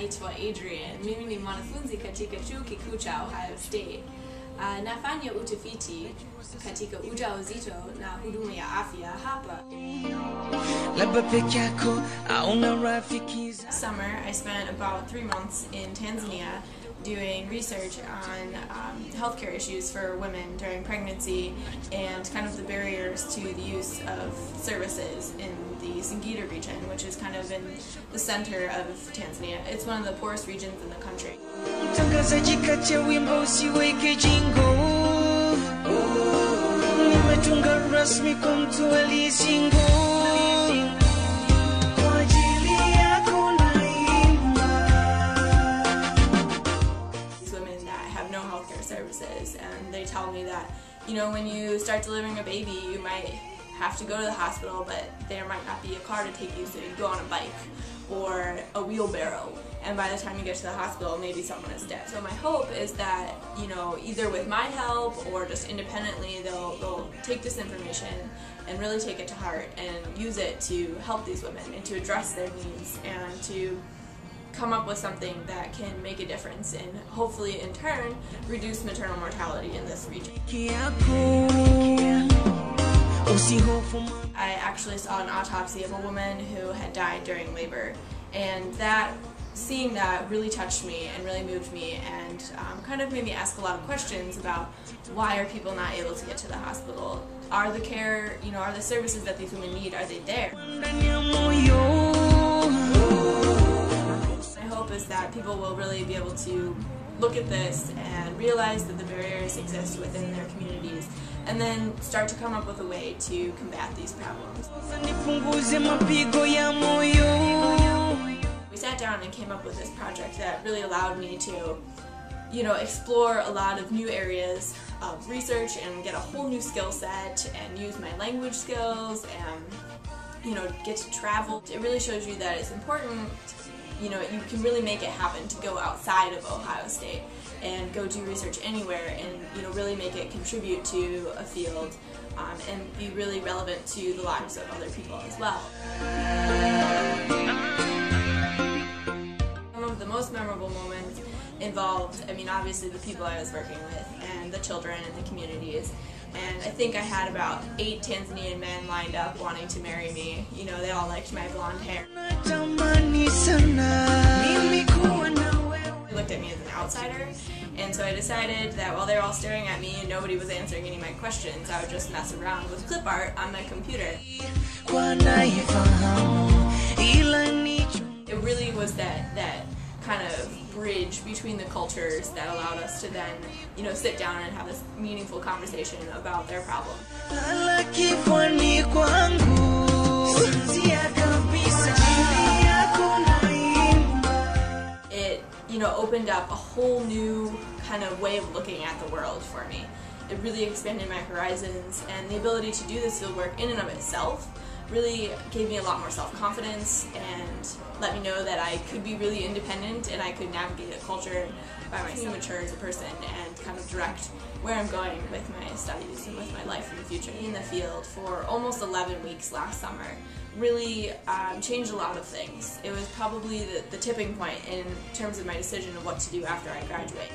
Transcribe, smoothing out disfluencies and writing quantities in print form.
naitwa Adrienne. Mimi ni mwanafunzi katika chuo kikuu cha Ohio State. Nafanya utafiti katika ujauzito na huduma ya afya hapa. Summer, I spent about 3 months in Tanzania doing research on healthcare issues for women during pregnancy and kind of the barriers to the use of services in the Singida region, which is kind of in the center of Tanzania. It's one of the poorest regions in the country. Services, and they tell me that, you know, when you start delivering a baby, you might have to go to the hospital, but there might not be a car to take you, so you go on a bike or a wheelbarrow, and by the time you get to the hospital, maybe someone is dead. So my hope is that, you know, either with my help or just independently, they'll take this information and really take it to heart and use it to help these women and to address their needs and to come up with something that can make a difference and hopefully in turn reduce maternal mortality in this region. I actually saw an autopsy of a woman who had died during labor, and seeing that really touched me and really moved me and kind of made me ask a lot of questions about why are people not able to get to the hospital? Are the care, you know, are the services that these women need, are they there? Is that people will really be able to look at this and realize that the barriers exist within their communities and then start to come up with a way to combat these problems. We sat down and came up with this project that really allowed me to, you know, explore a lot of new areas of research and get a whole new skill set and use my language skills and, you know, get to travel. It really shows you that it's important. You know, you can really make it happen to go outside of Ohio State and go do research anywhere and, you know, really make it contribute to a field and be really relevant to the lives of other people as well. Some of the most memorable moments involved, I mean, obviously the people I was working with and the children and the communities. And I think I had about 8 Tanzanian men lined up wanting to marry me. You know, they all liked my blonde hair. They looked at me as an outsider, and so I decided that while they were all staring at me and nobody was answering any of my questions, I would just mess around with clip art on my computer. It really was that kind of bridge between the cultures that allowed us to then, you know, sit down and have this meaningful conversation about their problem. It, you know, opened up a whole new kind of way of looking at the world for me. It really expanded my horizons, and the ability to do this field work in and of itself really gave me a lot more self-confidence and let me know that I could be really independent and I could navigate a culture by myself, mature as a person, and kind of direct where I'm going with my studies and with my life in the future. In the field for almost 11 weeks last summer really changed a lot of things. It was probably the tipping point in terms of my decision of what to do after I graduate.